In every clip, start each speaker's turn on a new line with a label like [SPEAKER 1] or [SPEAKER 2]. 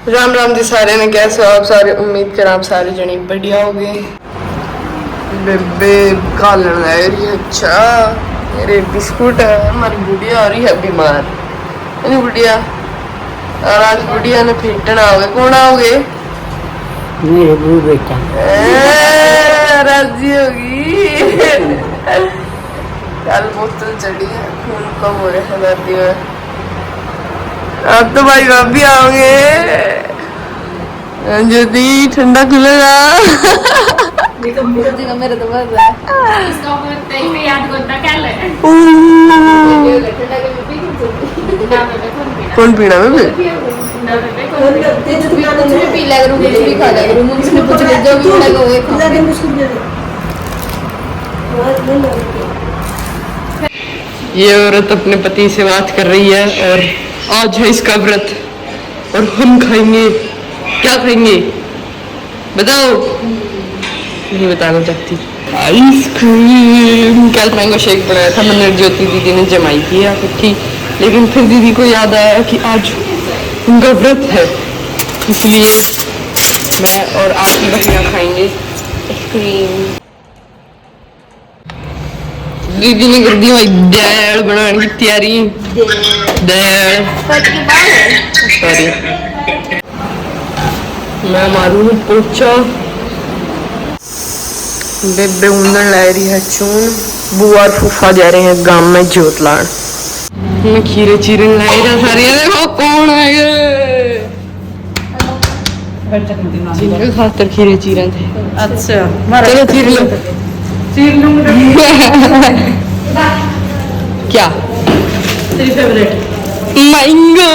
[SPEAKER 1] राम राम जी सारे ने, कैसे हो आप सारे? उम्मीद कर आप सारे जने बढ़िया हो गए। बेबे कालन आ रही है। अच्छा मेरे बिस्कुट है। हमारी गुड़िया आ रही है बीमार। अरे गुड़िया, और आज गुड़िया ने फेंटना हो गए। कौन आओगे?
[SPEAKER 2] मेरे बू बेटा
[SPEAKER 1] राजी होगी। कल बोतल चढ़ी है, खून कम हो रहा है दादी में। अब तो भाई भाभी आओगे। यदि ठंडा खुलेगा।
[SPEAKER 3] मेरे तो बस है इसका बोलते ही याद करता क्या लगे
[SPEAKER 1] कौन पीना में भी
[SPEAKER 3] पी लग रूम कुछ भी खा लग रूम मुझसे पूछ ले जो भी लगा वो खा दे मुश्किल दे
[SPEAKER 1] ये औरत अपने पति से बात कर रही है और आज है इसका व्रत और हम खाएंगे। क्या खाएंगे बताओ? नहीं बताना चाहती। आइसक्रीम। कल मैंगो शेक बनाया था मैंने, ज्योति दीदी ने जमाई थी इकट्ठी, लेकिन फिर दीदी को याद आया कि आज उनका व्रत है, इसलिए मैं और आपकी बहनियाँ खाएंगे आइसक्रीम। दीदी ने कर दी भाई दाल बनाने की तैयारी। दाल सॉरी, मैं मारू पोछा। बेबे ऊंदन ला रही है चून। बुआ और फूफा जा रहे हैं गांव में जोत लान। मैं खीरे चीरे लाई रहा सारे। देखो कौन आएगा। जिनके खातर खीरे चीरे थे। अच्छा चलो चीर लो। क्या तेरी फेवरेट? मैंगो।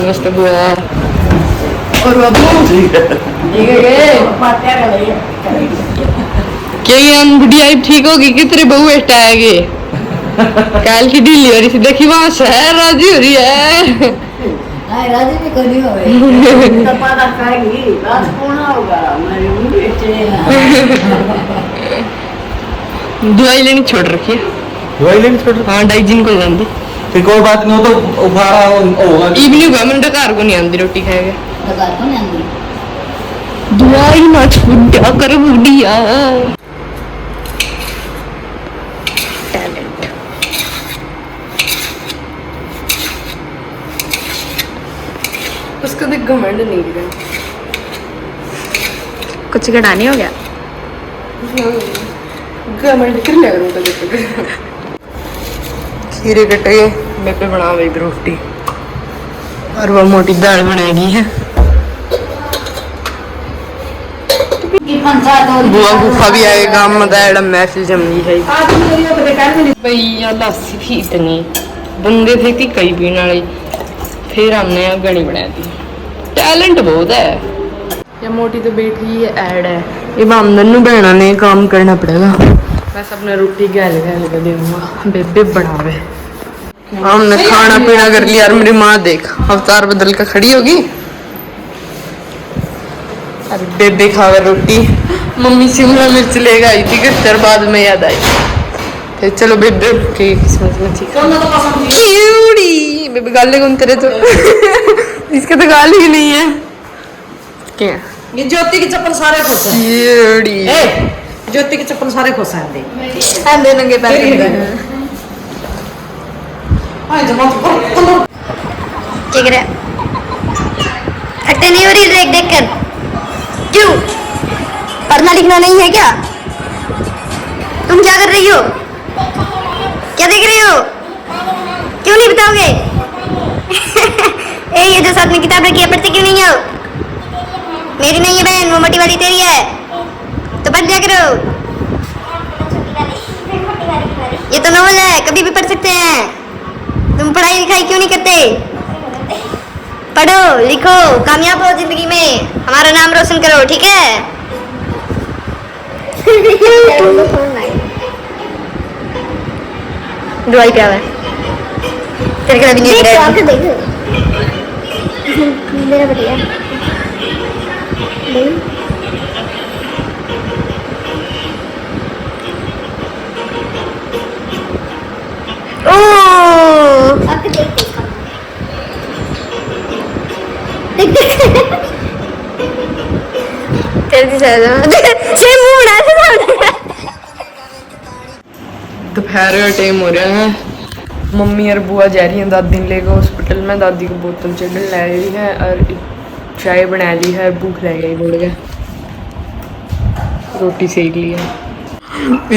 [SPEAKER 1] मस्त बुआ और बाबू क्या बुढ़िया ठीक होगी? कितने बहू बेटा आएगे? कल की डिलीवरी से देखी वहां शहर राजी हो रही है।
[SPEAKER 2] राजी भी करनी होगी तो पता करेगी राज कौन होगा मेरे बू बेटे।
[SPEAKER 1] दवाई लेनी छोड़ रखी है।
[SPEAKER 4] दवाई लेनी छोड़ रखी?
[SPEAKER 1] हाँ डाइजिन को जानती।
[SPEAKER 4] फिर कोई बात नहीं हो तो उभारा होगा।
[SPEAKER 1] इवनिंग हुआ मैंने डकार को नहीं आंदी रोटी खाएगा।
[SPEAKER 2] लगा तो नहीं आंदी
[SPEAKER 1] दवाई ना छुट्टा कर बुढ़िया। उसको देख घमंड नहीं गिरा।
[SPEAKER 3] कुछ घटानी हो गया
[SPEAKER 1] घमंड कर ले रहा हूँ तो खीरे कटे मैं पे बना हुई रोटी और वो मोटी दाल बनाएगी है। बुआ गुफा भी आए गांव में दाल महफिल जमी है भैया। लस्सी थी इतनी बंदे थे कि कई पीने वाली, फिर हमने गणी बना दी। टैलेंट बहुत है। ये मोटी तो बेटी ये ऐड है। ये बामदन बहना ने काम करना पड़ेगा। मैं अपने रोटी गैल गैल कर दूंगा। बेबे बनावे। हमने खाना पीना कर लिया और मेरी माँ देख अवतार बदल कर खड़ी होगी। अरे बेबे खावे रोटी। मम्मी शिमला मिर्च लेकर आई थी घर, बाद में याद आई। फिर चलो बेबे की किस्मत में थी। बेबे गाले कौन करे तो इसके तो गाल ही नहीं है। क्या
[SPEAKER 2] ये ज्योति की चप्पल सारे खुश हैं। ज्योति की चप्पल सारे खुश हैं दे नंगे पैर
[SPEAKER 5] क्या करे? हटते नहीं हो रही देख देख कर। क्यों पढ़ना लिखना नहीं है क्या? तुम क्या कर रही हो? क्या देख रही हो? क्यों नहीं बताओगे? ए ये जो साथ में किताब रखी है पढ़ते क्यों नहीं हो? मेरी नहीं है बहन, वो मोटी वाली तेरी है, तो पढ़ लिया करो। ये तो नॉवल है, कभी भी पढ़ सकते हैं। तुम पढ़ाई लिखाई क्यों नहीं करते? पढ़ो लिखो, कामयाब हो जिंदगी में, हमारा नाम रोशन करो, ठीक है? दवाई क्या है? तेरे को अभी नहीं मेरा बढ़िया सेम मुंह बना के सामने।
[SPEAKER 1] दोपहर का टाइम हो रहा है। मम्मी और बुआ जा रही हैं दादी ने लेकर हॉस्पिटल में। दादी को बोतल चढ़ ला रही है और चाय बना ली है। भूख लग गई बोल गया, रोटी सेक ली है।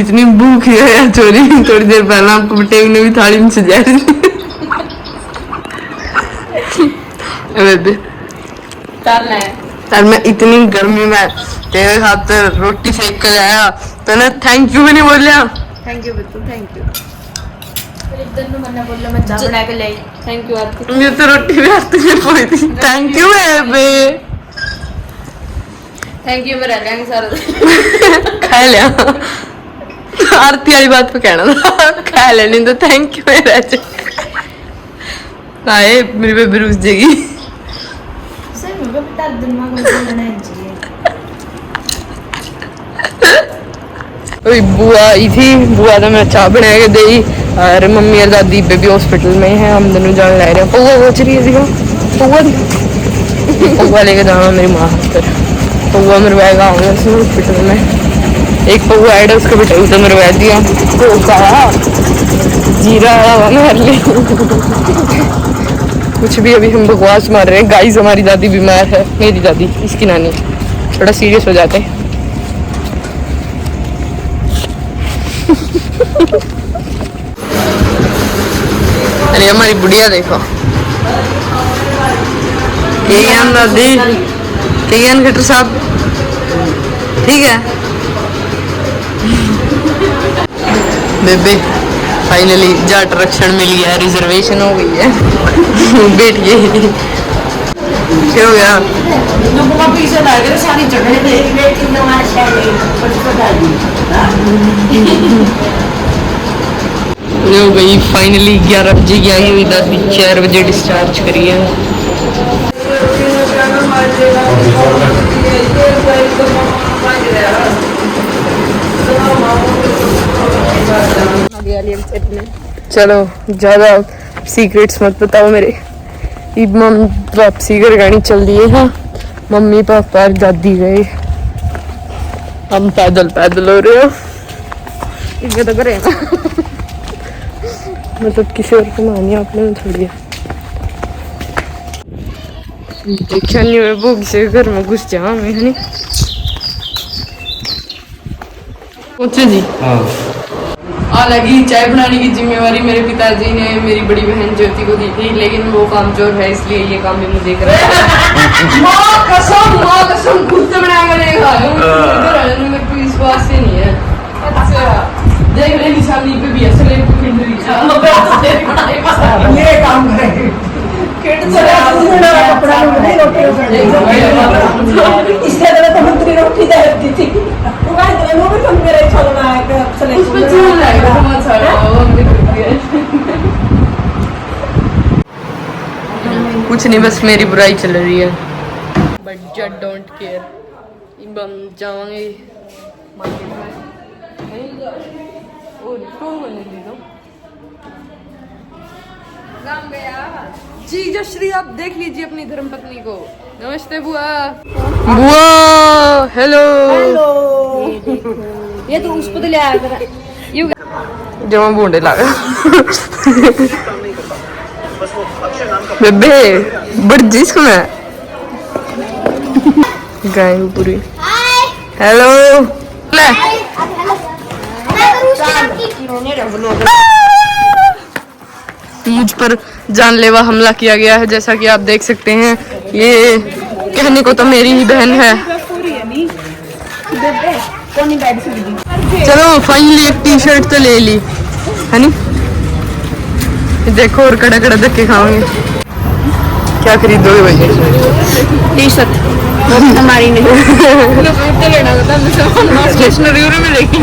[SPEAKER 1] इतनी भूख है यार, चोरी थोड़ी देर पहले आपको बटेव ने भी थाली में सजा रही थी। और मैं इतनी गर्मी में तेरे खातर रोटी सेक कर आया तो ना थैंक यू भी नहीं बोलिया।
[SPEAKER 3] थैंक यू बिल्कुल, थैंक यू। फिर एक दिन मैंने बोला मैं चाय बना के लाई। थैंक यू आपकी।
[SPEAKER 1] मुझे तो रोटी भी आती नहीं पोई थी। थैंक यू बेबे।
[SPEAKER 3] थैंक यू, मैं रह लेंगे सारा
[SPEAKER 1] खा लिया। आरती वाली बात पे कहना था, खा लेनी तो थैंक यू मेरा। आए मेरी बेबी रुस जाएगी।
[SPEAKER 3] सर मुझे बता दिमाग में लेना चाहिए।
[SPEAKER 1] ओए बुआ आई थी, बुआ तो मैं चाय बना के दी और मम्मी और दादी बेबी हॉस्पिटल में है। हम दोनों जान ले रहे हैं। पौवा सोच रही है देखो, पौवा लेके जाना मेरी माँ पर। पौवा मरवाएगा आऊँगा हॉस्पिटल में। एक पौवा ऐड है, उसका बेटा तो मरवा दिया। जीरा मार ले। कुछ भी अभी हम बकवास मार रहे हैं। गाइस हमारी दादी बीमार है, मेरी दादी, इसकी नानी थोड़ा सीरियस हो जाते हैं। अरे हमारी बुढ़िया देखो, ठीक है दादी, ठीक है खट्टर साहब, ठीक है बेबे। फाइनली जाट आरक्षण मिल गया, रिजर्वेशन हो गई है। बैठिए, क्या हो गया?
[SPEAKER 2] पीछे लगे सारी जगह
[SPEAKER 1] हो गई फाइनली 11 बजे की आई हुई दादी 4 बजे डिस्चार्ज करी है। चलो ज्यादा सीक्रेट्स मत बताओ मेरे। मम्मी वापसी घर गाड़ी चल रही है। हाँ, मम्मी पापा और दादी गए, हम पैदल पैदल हो रहे हो। इनके तो करे मतलब किसी और को मानी आपने थोड़ी है। देखा नहीं मैं भूख से घर में घुस जाऊँ मैं, है नहीं पहुंचे जी। हालांकि चाय बनाने की जिम्मेवारी मेरे पिताजी ने मेरी बड़ी बहन ज्योति को दी थी, लेकिन वो काम चोर है इसलिए ये काम भी मुझे करना। माँ कसम खुद से बना कर देखा है, मेरे को विश्वास से नहीं है। अच्छा देख ले निशानी पे भी असले
[SPEAKER 2] ये काम करेंगे इससे ज्यादा तो मंत्री रोटी देती थी। वो भी तुम मेरे छोड़ना है
[SPEAKER 1] कुछ नहीं, बस मेरी बुराई चल रही है। But just don't care. हम जाएंगे मार्केट में और तो बोलने दी दो जी। जश्री आप देख लीजिए अपनी धर्मपत्नी को। नमस्ते बुआ। बुआ हेलो।
[SPEAKER 3] ये तो उसको तो ले आया करा यू
[SPEAKER 1] जमा बूंदे लगा बेबे बड़ी इसको मैं गाय पूरी। हेलो ले मुझ पर जानलेवा हमला किया गया है, जैसा कि आप देख सकते हैं। ये कहने को तो मेरी ही बहन है। चलो फाइनली एक टी शर्ट तो ले ली है नी। देखो और कड़ा कड़ा धक्के खाओगे। क्या खरीदोगे भैया? टी शर्ट हमारी नहीं स्टेशनरी में मिलेगी।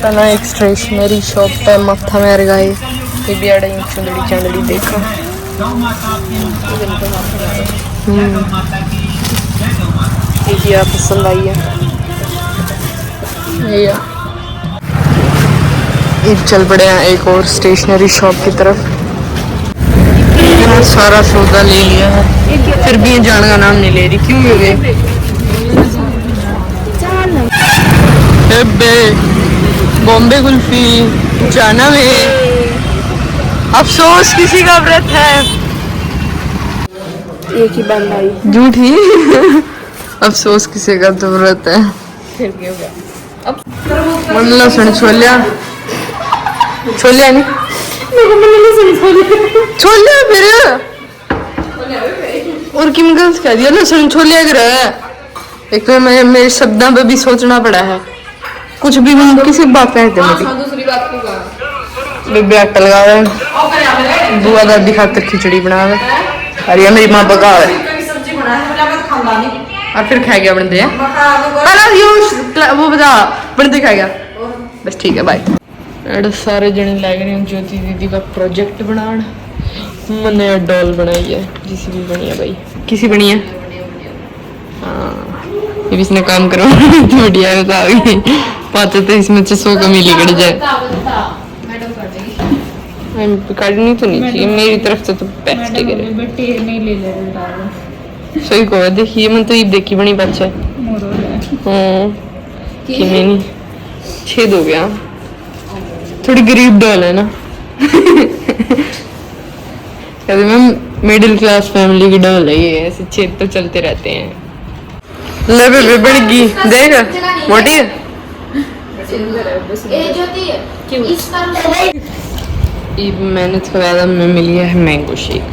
[SPEAKER 1] तना एक स्टेशनरी शॉप पे माथा मार गए। ये भी अड़े चंदड़ी चंदड़ी देखो। ये पसंद आई है। ये चल पड़े हैं एक और स्टेशनरी शॉप की तरफ। सारा सौदा ले लिया है, फिर भी ये जाने का नाम नहीं ले रही। क्यों ये बे बॉम्बे कुल्फी जाना में अफसोस किसी का व्रत है।
[SPEAKER 3] एक ही बंद आई।
[SPEAKER 1] झूठी अफसोस किसी का तो व्रत है।
[SPEAKER 3] फिर क्या हो गया?
[SPEAKER 1] लहसुन छोलिया छोलिया नहीं छोलिया फिर और किम गलत कह दिया। लहसुन छोलिया कर एक तो मैं मेरे शब्दों पे भी सोचना पड़ा है। कुछ भी हम किसी बात कहते मेरी
[SPEAKER 3] दूसरी बात की बात।
[SPEAKER 1] बेबे आटा लगा रहे, बुआ दादी खातर खिचड़ी बना रहे, और ये मेरी माँ पका रहे
[SPEAKER 2] सब्जी बनाया मैं खाऊंगा नहीं।
[SPEAKER 1] और फिर खा गया बनते हैं वो बता बनते खा गया बस। ठीक है बाय। एड सारे जने लग रहे हैं ज्योति दीदी का प्रोजेक्ट बनान। मैंने डॉल बनाई है, जिसी भी बनी है भाई, किसी बनी है। हाँ ये भी इसने काम करो तो बढ़िया है। बता पाते तो इसमें 100 कमी लिखड़ जाए। काटनी तो नहीं चाहिए मेरी तरफ से तो बेस्ट है।
[SPEAKER 3] नहीं ले ले
[SPEAKER 1] सही को है। देखिए मैं तो ये देखी बनी बच्चा कि नहीं छेद हो गया। थोड़ी गरीब डॉल है ना कहते मैं मिडिल क्लास फैमिली की डॉल है ये, ऐसे छेद तो चलते रहते हैं। ले बेबे बड़ी गी देख मोटी है। ये मेहनत के बाद हमें मिली है मैंगो शेक।